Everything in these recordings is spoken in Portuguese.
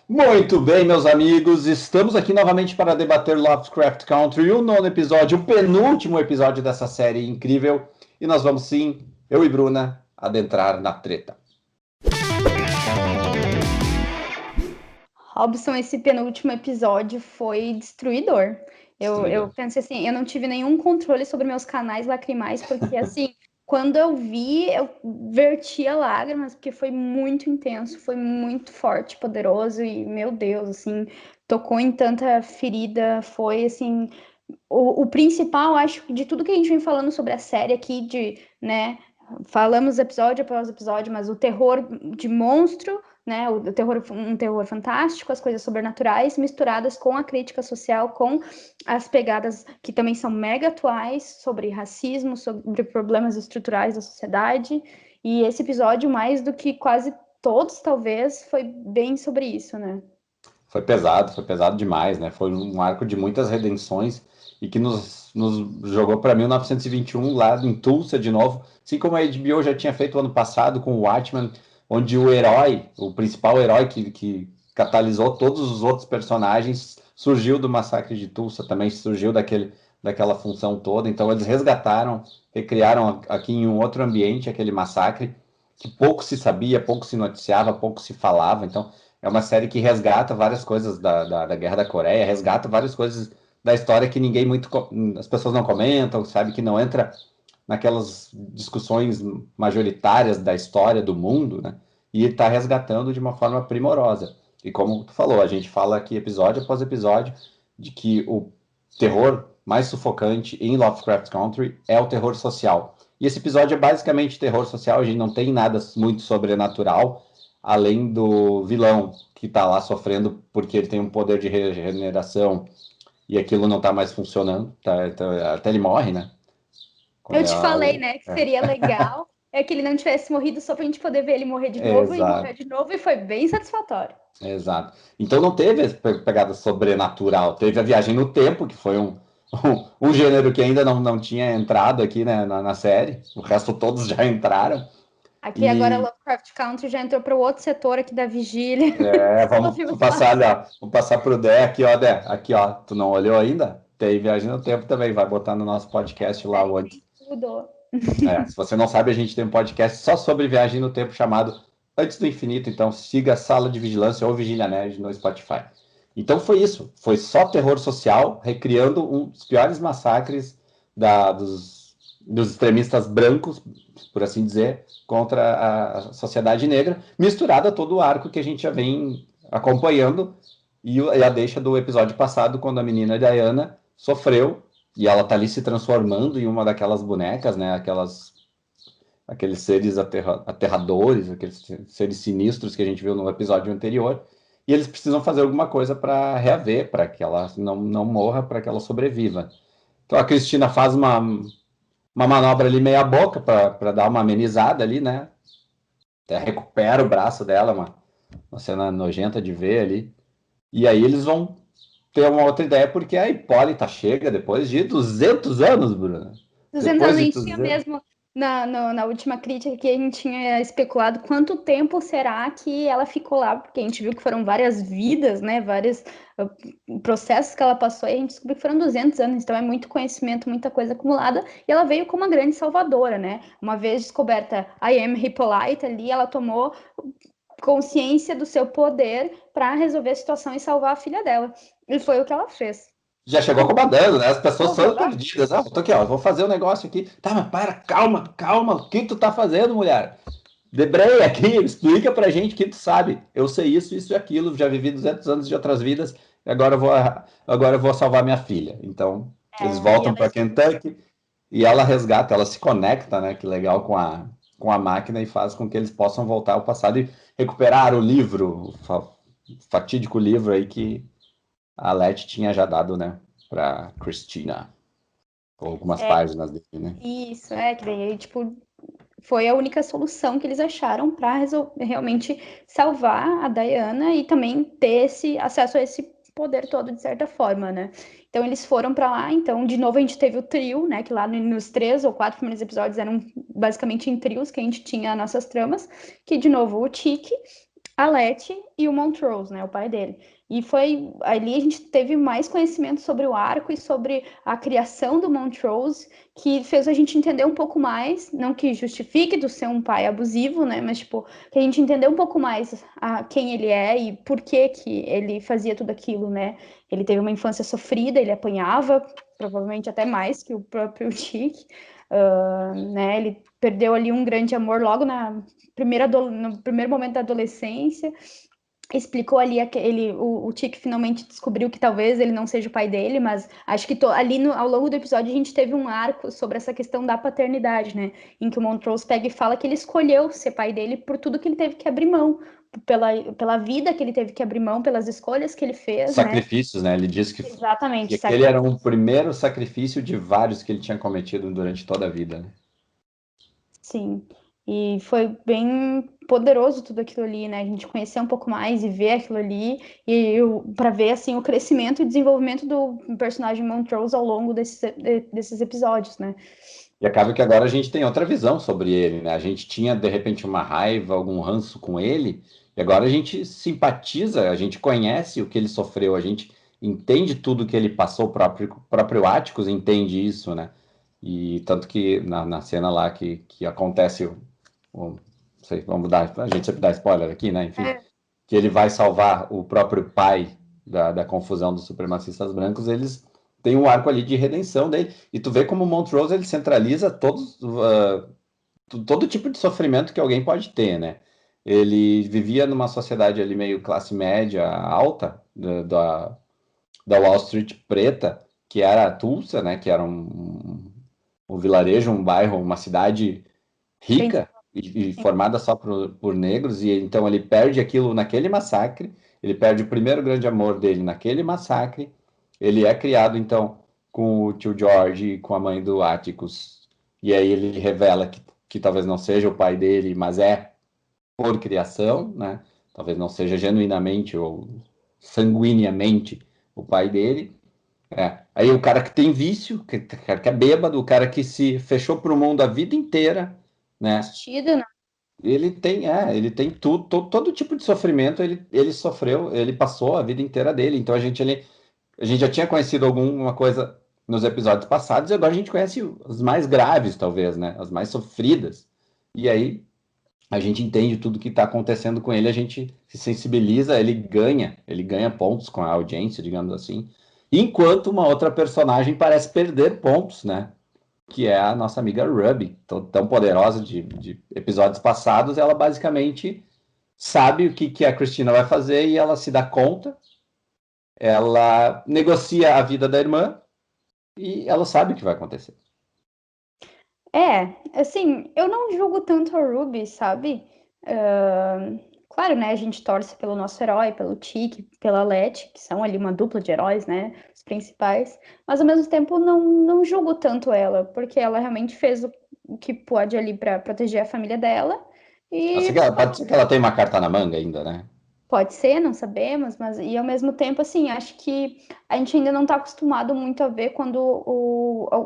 Muito bem, meus amigos, estamos aqui novamente para debater Lovecraft Country, o nono episódio, o penúltimo episódio dessa série incrível. E nós vamos sim, eu e Bruna, adentrar na treta. Robson, esse penúltimo episódio foi destruidor. Eu pensei assim, eu não tive nenhum controle sobre meus canais lacrimais, porque assim, quando eu vi, eu vertia lágrimas, porque foi muito intenso, foi muito forte, poderoso, e meu Deus, assim, tocou em tanta ferida, foi assim, o principal, acho, de tudo que a gente vem falando sobre a série aqui, né, falamos episódio após episódio, mas o terror de monstro, né, um terror fantástico, as coisas sobrenaturais misturadas com a crítica social, com as pegadas que também são mega atuais sobre racismo, sobre problemas estruturais da sociedade. E esse episódio, mais do que quase todos, talvez, foi bem sobre isso, né? Foi pesado demais, né? Foi um arco de muitas redenções e que nos jogou para 1921 lá em Tulsa de novo, assim como a HBO já tinha feito ano passado com o Watchmen, onde o herói, o principal herói que catalisou todos os outros personagens, surgiu do massacre de Tulsa, também surgiu daquela função toda. Então eles resgataram, recriaram aqui em um outro ambiente aquele massacre que pouco se sabia, pouco se noticiava, pouco se falava. Então é uma série que resgata várias coisas da Guerra da Coreia, resgata várias coisas da história que ninguém muito. As pessoas não comentam, sabe? Que não entra naquelas discussões majoritárias da história do mundo, né? E está resgatando de uma forma primorosa. E como tu falou, a gente fala aqui episódio após episódio de que o terror mais sufocante em Lovecraft Country é o terror social. E esse episódio é basicamente terror social, a gente não tem nada muito sobrenatural, além do vilão que está lá sofrendo porque ele tem um poder de regeneração e aquilo não está mais funcionando, até ele morre, né? Eu te falei, né, que seria legal que ele não tivesse morrido só pra gente poder ver ele morrer de novo e morrer de novo, e foi bem satisfatório. Exato. Então não teve essa pegada sobrenatural, teve a viagem no tempo, que foi um gênero que ainda não tinha entrado aqui, né, na série, o resto todos já entraram. Aqui agora E Lovecraft Country já entrou para o outro setor aqui da vigília. vamos passar ali, ó, vamos passar pro Dé aqui, ó, tu não olhou ainda? Tem viagem no tempo também, vai botar no nosso podcast lá onde. Tudo. Se você não sabe, a gente tem um podcast só sobre viagem no tempo chamado Antes do Infinito, então siga a Sala de Vigilância ou Vigília Nerd no Spotify. Então foi isso, foi só terror social, recriando um dos piores massacres dos extremistas brancos, por assim dizer, contra a sociedade negra, misturado a todo o arco que a gente já vem acompanhando e a deixa do episódio passado, quando a menina Diana sofreu e ela tá ali se transformando em uma daquelas bonecas, né? Aqueles seres aterradores, aqueles seres sinistros que a gente viu no episódio anterior. E eles precisam fazer alguma coisa para reaver, para que ela não morra, para que ela sobreviva. Então a Cristina faz uma manobra ali meia boca para dar uma amenizada ali, né? Até recupera o braço dela, uma cena nojenta de ver ali. E aí eles vão ter uma outra ideia, porque a Hipólita chega depois de 200 anos, Bruna. 200 Depois anos, a de gente tinha 200. mesmo, na última crítica que a gente tinha especulado quanto tempo será que ela ficou lá, porque a gente viu que foram várias vidas, né, vários processos que ela passou, e a gente descobriu que foram 200 anos, então é muito conhecimento, muita coisa acumulada, e ela veio como uma grande salvadora, né, uma vez descoberta a I Am Hippolyta ali, ela tomou consciência do seu poder para resolver a situação e salvar a filha dela, e foi o que ela fez. Já chegou comandando, né? As pessoas foram perdidas. Ah, tô aqui, ó, vou fazer um negócio aqui. Tá, mas para, calma. O que tu tá fazendo, mulher? Debreia aqui, explica pra gente o que tu sabe. Eu sei isso e aquilo, já vivi 200 anos de outras vidas, e agora eu vou salvar minha filha. Então, eles voltam para Kentucky e ela resgata, ela se conecta, né? Que legal com a máquina e faz com que eles possam voltar ao passado e recuperar o livro, o fatídico livro aí que a Letty tinha já dado, né, para Christina, ou algumas páginas dele, né? Isso, que daí, tipo, foi a única solução que eles acharam para realmente salvar a Diana e também ter esse acesso a esse poder todo, de certa forma, né? Então eles foram para lá, então de novo a gente teve o trio, né? Que lá nos 3 ou 4 primeiros episódios eram basicamente em trios que a gente tinha nossas tramas, que de novo o Tiki, a Letty e o Montrose, né, o pai dele. E foi ali a gente teve mais conhecimento sobre o arco e sobre a criação do Montrose, que fez a gente entender um pouco mais, não que justifique do ser um pai abusivo, né, mas tipo, que a gente entendeu um pouco mais quem ele é e por que que ele fazia tudo aquilo, né? Ele teve uma infância sofrida, ele apanhava, provavelmente até mais que o próprio Chick, né? Ele perdeu ali um grande amor logo no primeiro momento da adolescência. Explicou ali o Chick finalmente descobriu que talvez ele não seja o pai dele, mas acho que ao longo do episódio a gente teve um arco sobre essa questão da paternidade, né? Em que o Montrose pega e fala que ele escolheu ser pai dele por tudo que ele teve que abrir mão, pela vida que ele teve que abrir mão, pelas escolhas que ele fez, né? Sacrifícios, né? Ele disse Exatamente, que aquele era um primeiro sacrifício de vários que ele tinha cometido durante toda a vida, né? Sim, e foi bem poderoso tudo aquilo ali, né? A gente conhecer um pouco mais e ver aquilo ali, e para ver assim o crescimento e desenvolvimento do personagem Montrose ao longo desses episódios, né? E acaba que agora a gente tem outra visão sobre ele, né? A gente tinha, de repente, uma raiva, algum ranço com ele, e agora a gente simpatiza, a gente conhece o que ele sofreu, a gente entende tudo que ele passou, o próprio Atticus entende isso, né? E tanto que na cena lá que acontece, não sei, vamos dar, a gente sempre dá spoiler aqui, né? Enfim, É. que ele vai salvar o próprio pai da confusão dos supremacistas brancos, eles têm um arco ali de redenção dele. E tu vê como o Montrose ele centraliza todo tipo de sofrimento que alguém pode ter, né? Ele vivia numa sociedade ali meio classe média alta, da Wall Street preta, que era a Tulsa, né? Que era um vilarejo, um bairro, uma cidade Bem, rica e formada só por negros, e então ele perde aquilo naquele massacre, ele perde o primeiro grande amor dele naquele massacre, ele é criado então com o tio George e com a mãe do Atticus, e aí ele revela que talvez não seja o pai dele, mas é por criação, né? Talvez não seja genuinamente ou sanguineamente o pai dele. Aí o cara que tem vício, que é bêbado, o cara que se fechou para o mundo a vida inteira, né? vestido, né? Ele tem tudo, todo tipo de sofrimento ele sofreu, ele passou a vida inteira dele. Então a gente já tinha conhecido alguma coisa nos episódios passados e agora a gente conhece as mais graves, talvez, né? As mais sofridas. E aí a gente entende tudo que está acontecendo com ele, a gente se sensibiliza, ele ganha pontos com a audiência, digamos assim. Enquanto uma outra personagem parece perder pontos, né? Que é a nossa amiga Ruby, tão poderosa de episódios passados, ela basicamente sabe o que a Cristina vai fazer e ela se dá conta, ela negocia a vida da irmã e ela sabe o que vai acontecer. Assim, eu não julgo tanto a Ruby, sabe? Claro, né? A gente torce pelo nosso herói, pelo Tiki, pela Letty, que são ali uma dupla de heróis, né? Os principais. Mas ao mesmo tempo não julgo tanto ela, porque ela realmente fez o que pode ali para proteger a família dela. E Pode ser que ela tenha uma carta na manga ainda, né? pode ser, não sabemos, mas e ao mesmo tempo, assim, acho que a gente ainda não está acostumado muito a ver quando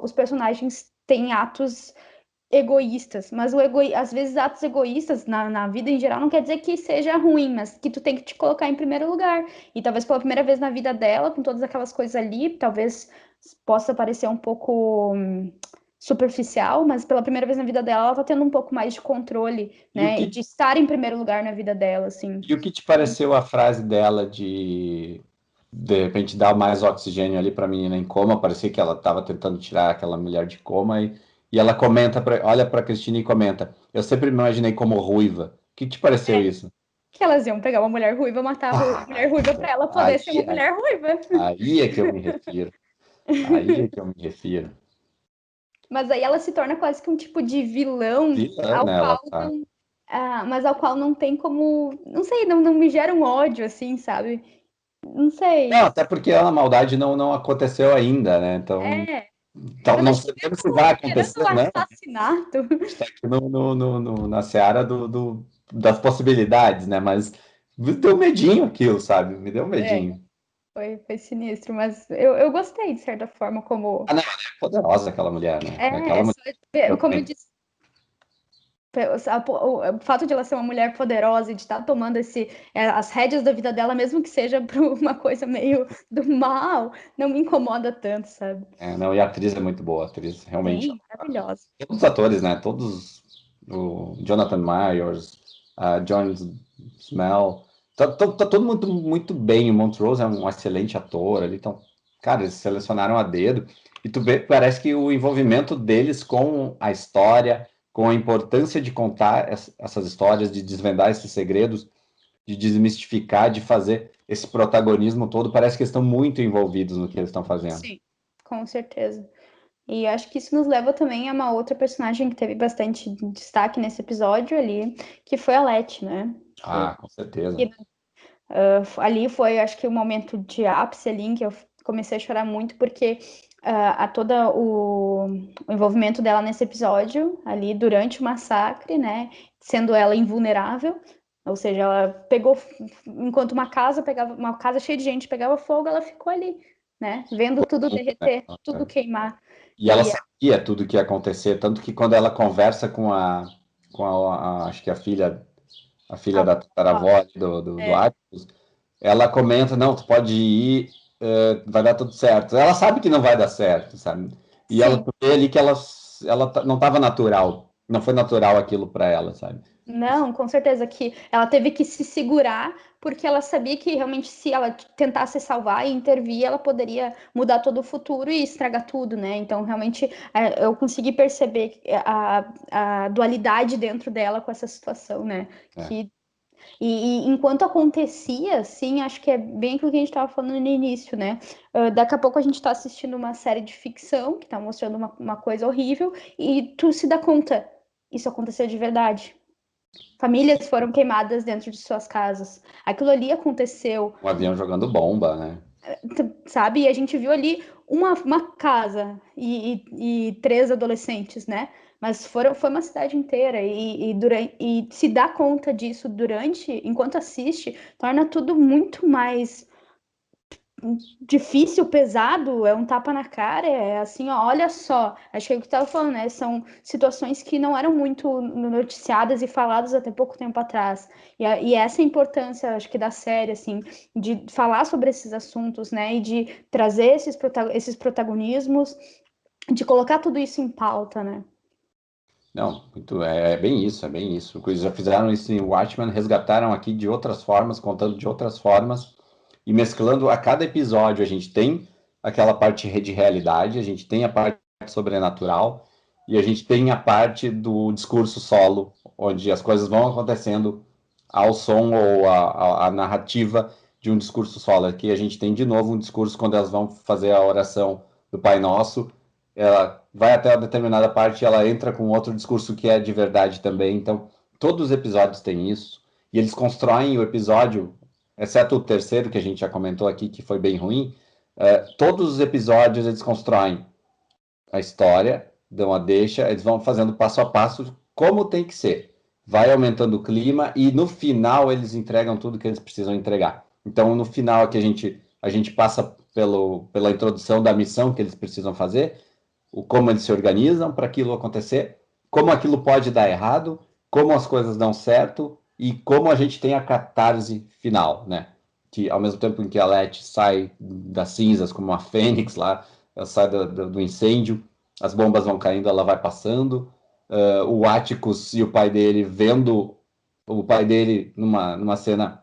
os personagens têm atos egoístas, mas às vezes atos egoístas na vida em geral não quer dizer que seja ruim, mas que tu tem que te colocar em primeiro lugar. E talvez pela primeira vez na vida dela, com todas aquelas coisas ali, talvez possa parecer um pouco superficial, mas pela primeira vez na vida dela, ela tá tendo um pouco mais de controle, E o né? que, E de estar em primeiro lugar na vida dela, assim. e o que te pareceu a frase dela de repente dar mais oxigênio ali para a menina em coma? Parecia que ela estava tentando tirar aquela mulher de coma e ela comenta, olha para a Cristina e comenta: Eu sempre me imaginei como ruiva. O que te pareceu isso? Que elas iam pegar uma mulher ruiva, matar a mulher ruiva pra ela poder Aí, ser uma mulher ruiva. aí é que eu me refiro. Aí é que eu me refiro. Mas aí ela se torna quase que um tipo de vilão Vilã, ao né? Ela qual tá. não, mas ao qual não tem como, não sei, não me gera um ódio assim, sabe? Não Não, sei. até porque a maldade não aconteceu ainda, né? Então, É, então ela não sabemos se vai cheirando acontecer, o né? assassinato. Está aqui na seara das possibilidades, né? Mas me deu medinho aquilo, sabe? Me deu É, medinho. foi sinistro, mas eu gostei de certa forma como Ah, não, ela é poderosa aquela mulher, né? Aquela é mulher. só, como eu disse, O fato de ela ser uma mulher poderosa e de estar tomando as rédeas da vida dela, mesmo que seja por uma coisa meio do mal, não me incomoda tanto, sabe? Não, e a atriz é muito boa, a atriz realmente. Sim, maravilhosa. Todos os atores, né? Todos, o Jonathan Myers, a John Smell, tá todo muito, muito bem. O Montrose é um excelente ator ali, então, cara, eles selecionaram a dedo. E tu vê, parece que o envolvimento deles com a história, com a importância de contar essas histórias, de desvendar esses segredos, de desmistificar, de fazer esse protagonismo todo, parece que eles estão muito envolvidos no que eles estão fazendo. Sim, com certeza. E acho que isso nos leva também a uma outra personagem que teve bastante destaque nesse episódio ali, que foi a Letty, né? Ah, com certeza. Que, ali foi, acho que, o momento de ápice ali em que eu comecei a chorar muito, porque a todo o envolvimento dela nesse episódio, ali durante o massacre, né? Sendo ela invulnerável, ou seja, ela pegou, enquanto uma casa cheia de gente pegava fogo, ela ficou ali, né? Vendo tudo derreter, tudo queimar. E ela sabia tudo que ia acontecer, tanto que quando ela conversa com acho que a filha da tataravó do Atticus, ela comenta, não, tu pode ir, vai dar tudo certo. Ela sabe que não vai dar certo, sabe? E ela vê ali que ela não estava natural, não foi natural aquilo para ela, sabe? Não, com certeza que ela teve que se segurar, porque ela sabia que realmente se ela tentasse salvar e intervir, ela poderia mudar todo o futuro e estragar tudo, né? Então, realmente, eu consegui perceber a dualidade dentro dela com essa situação, né? Que, e enquanto acontecia, sim, acho que é bem aquilo que a gente estava falando no início, né? Daqui a pouco a gente está assistindo uma série de ficção que está mostrando uma coisa horrível e tu se dá conta, isso aconteceu de verdade. Famílias foram queimadas dentro de suas casas. Aquilo ali aconteceu, Um avião jogando bomba, né? sabe? E a gente viu ali uma casa e três adolescentes, né? Mas foi uma cidade inteira e se dar conta disso enquanto assiste, torna tudo muito mais difícil, pesado, é um tapa na cara, é assim, ó, olha só, acho que é o que eu estava falando, né? São situações que não eram muito noticiadas e faladas até pouco tempo atrás. E essa é a importância, acho que, da série, assim, de falar sobre esses assuntos, né? E de trazer esses protagonismos, de colocar tudo isso em pauta, né? Não, é bem isso, é bem isso. Eles já fizeram isso em Watchmen, resgataram aqui de outras formas, contando de outras formas, e mesclando a cada episódio. A gente tem aquela parte de realidade, a gente tem a parte sobrenatural, e a gente tem a parte do discurso solo, onde as coisas vão acontecendo ao som ou a narrativa de um discurso solo. Aqui a gente tem de novo um discurso quando elas vão fazer a oração do Pai Nosso, ela vai até uma determinada parte e ela entra com outro discurso que é de verdade também. Então, todos os episódios têm isso. E eles constroem o episódio, exceto o terceiro, que a gente já comentou aqui, que foi bem ruim. Todos os episódios eles constroem a história, dão a deixa, eles vão fazendo passo a passo como tem que ser. Vai aumentando o clima e no final eles entregam tudo que eles precisam entregar. Então, no final aqui a gente passa pela introdução da missão que eles precisam fazer, como eles se organizam para aquilo acontecer, como aquilo pode dar errado, como as coisas dão certo e como a gente tem a catarse final, né? Que ao mesmo tempo em que a Letty sai das cinzas como uma fênix lá, ela sai do incêndio, as bombas vão caindo, ela vai passando. O Atticus e o pai dele vendo o pai dele numa cena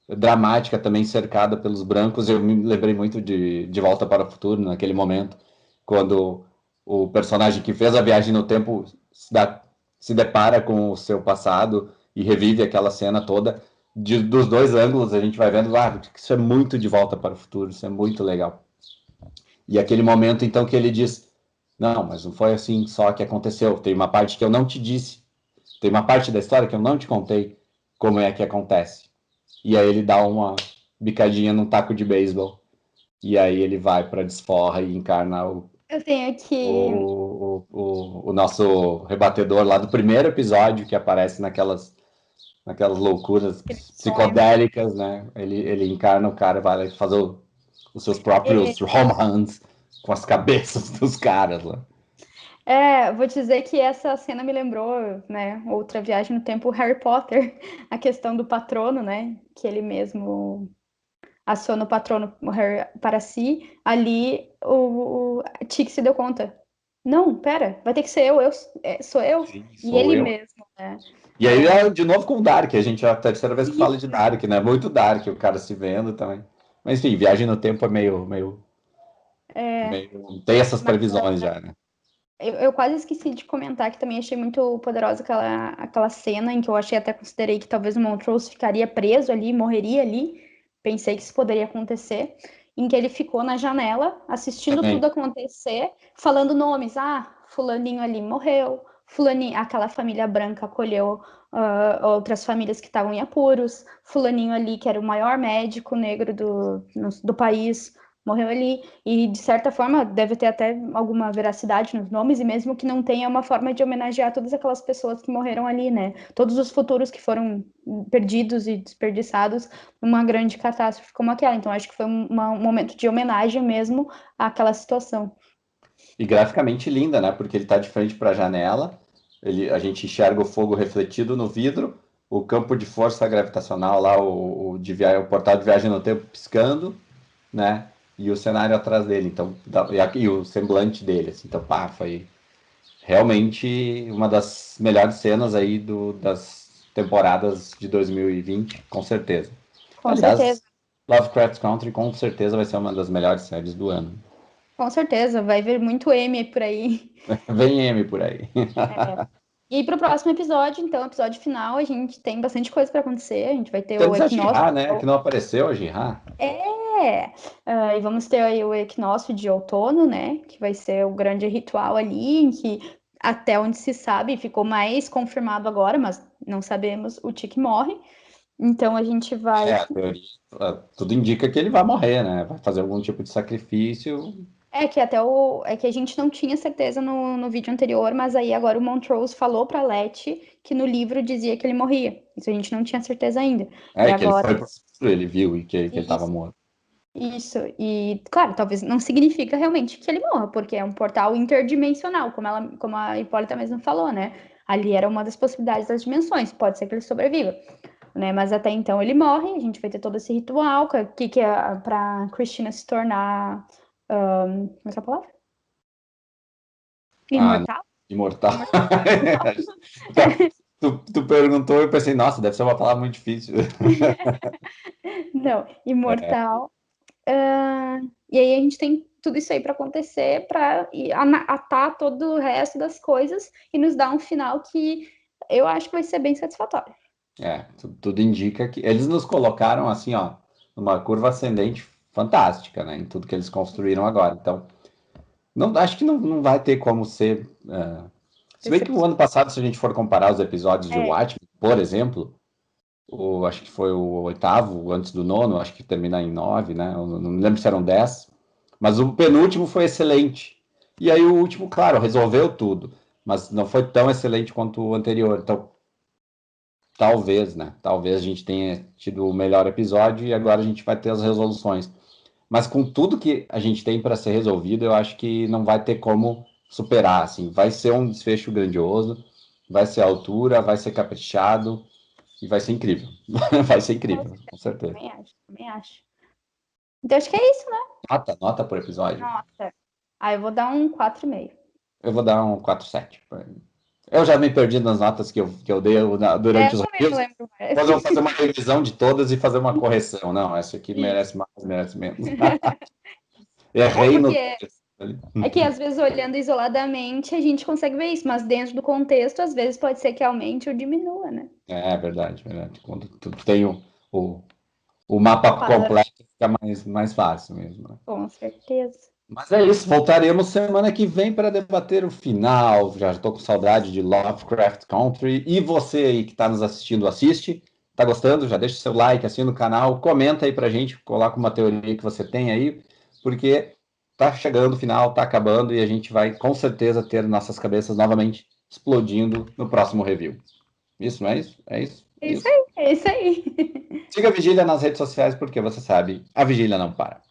dramática também cercada pelos brancos. Eu me lembrei muito de Volta para o Futuro naquele momento, quando o personagem que fez a viagem no tempo se depara com o seu passado e revive aquela cena toda. Dos dois ângulos a gente vai vendo, isso é muito de Volta para o Futuro, isso é muito legal. E aquele momento então que ele diz, não, mas não foi assim só que aconteceu, tem uma parte que eu não te disse, tem uma parte da história que eu não te contei como é que acontece. E aí ele dá uma bicadinha num taco de beisebol. E aí ele vai para desforra e encarna Eu tenho que. o nosso rebatedor lá do primeiro episódio, que aparece naquelas loucuras psicodélicas, né? Ele encarna o cara, vai fazer os seus próprios home runs com as cabeças dos caras lá. Vou dizer que essa cena me lembrou, né, outra viagem no tempo, Harry Potter, a questão do patrono, né, que ele mesmo aciona o patrono o Harry para si. Ali o Tic se deu conta. Não, pera, vai ter que ser sou eu Sim, e sou ele eu. mesmo, né? E aí, de novo com o Dark, a gente é a terceira vez que fala de Isso. Dark, né? Muito Dark, o cara se vendo também. Mas enfim, Viagem no Tempo é É, meio... Tem essas mas previsões já, né? eu quase esqueci de comentar que também achei muito poderosa aquela cena em que eu achei até considerei que talvez o Montrose ficaria preso ali, morreria ali. Pensei que isso poderia acontecer. Em que ele ficou na janela, assistindo Também. tudo acontecer, falando nomes. Ah, fulaninho ali morreu, fulaninho, aquela família branca acolheu outras famílias que estavam em apuros, fulaninho ali, que era o maior médico negro do país, morreu ali. E, de certa forma, deve ter até alguma veracidade nos nomes, e mesmo que não tenha, uma forma de homenagear todas aquelas pessoas que morreram ali, né? Todos os futuros que foram perdidos e desperdiçados numa grande catástrofe como aquela. Então, acho que foi um momento de homenagem mesmo àquela situação. E graficamente linda, né? Porque ele tá de frente para a janela, a gente enxerga o fogo refletido no vidro, o campo de força gravitacional lá, o portal de viagem no tempo piscando, né? E o cenário atrás dele, então, e o semblante dele, assim, então, pá, foi realmente uma das melhores cenas aí das temporadas de 2020, com certeza. Com certeza. Aliás, Lovecraft Country com certeza vai ser uma das melhores séries do ano. Com certeza, vai ver muito M por aí. Vem M por aí. E para o próximo episódio, então, episódio final, a gente tem bastante coisa para acontecer. A gente vai ter o Temos a equinócio. She-Ra, né? Que não apareceu a She-Ra. E vamos ter aí o equinócio de outono, né? Que vai ser o grande ritual ali, em que, até onde se sabe, ficou mais confirmado agora, mas não sabemos, o Tic morre. Então a gente vai. A teoria, tudo indica que ele vai morrer, né? Vai fazer algum tipo de sacrifício. É que a gente não tinha certeza no vídeo anterior, mas aí agora o Montrose falou pra Letty que no livro dizia que ele morria. Isso a gente não tinha certeza ainda. E Que ele agora. foi pro futuro, ele viu e que ele estava Isso, morto. isso. E, claro, talvez não significa realmente que ele morra, porque é um portal interdimensional, como a Hipólita mesmo falou, né? Ali era uma das possibilidades das dimensões. Pode ser que ele sobreviva, né? Mas até então ele morre, a gente vai ter todo esse ritual, que é pra Cristina se tornar. Como é que é a palavra? Ah, não. Imortal? Imortal. Imortal. Tá, tu perguntou e eu pensei, nossa, deve ser uma palavra muito difícil. Não, É, imortal. E aí a gente tem tudo isso aí para acontecer, para atar todo o resto das coisas e nos dar um final que eu acho que vai ser bem satisfatório. tudo indica que eles nos colocaram assim, ó, numa curva ascendente fantástica, né? Em tudo que eles construíram agora. Então, não, acho que não vai ter como ser. Se bem que o Decepção. ano passado, se a gente for comparar os episódios de É, Watchmen, por exemplo, acho que foi o oitavo, antes do nono, acho que termina em nove, né? Eu não me lembro se eram 10. Mas o penúltimo foi excelente. E aí o último, claro, resolveu tudo. Mas não foi tão excelente quanto o anterior. Então, talvez, né? Talvez a gente tenha tido o melhor episódio e agora a gente vai ter as resoluções. Mas com tudo que a gente tem para ser resolvido, eu acho que não vai ter como superar, assim. Vai ser um desfecho grandioso, vai ser à altura, vai ser caprichado e vai ser incrível. Vai ser incrível, com certeza. também acho, também acho. Então acho que é isso, né? Nota por episódio. Nossa. Eu vou dar um 4,5. Eu vou dar um 4,7. Eu já me perdi nas notas que eu dei durante Eu os também não reviews. lembro mais. Depois eu vou fazer uma revisão de todas e fazer uma correção. Não, essa aqui Isso. merece mais, merece menos. É Errei no porque texto. é que às vezes olhando isoladamente a gente consegue ver isso, mas dentro do contexto às vezes pode ser que aumente ou diminua, né? É verdade, verdade. Quando tu tem o, o mapa Para, completo, fica mais fácil mesmo, né? com certeza. Mas é isso, voltaremos semana que vem para debater o final. Já estou com saudade de Lovecraft Country. E você aí que está nos assistindo, assiste. Tá gostando? Já deixa seu like, assina o canal, comenta aí pra gente, coloca uma teoria que você tem aí, porque tá chegando o final, tá acabando e a gente vai com certeza ter nossas cabeças novamente explodindo no próximo review. Isso, não é isso? É isso? É É isso isso. aí, é isso aí. Siga a Vigília nas redes sociais, porque você sabe, a Vigília não para.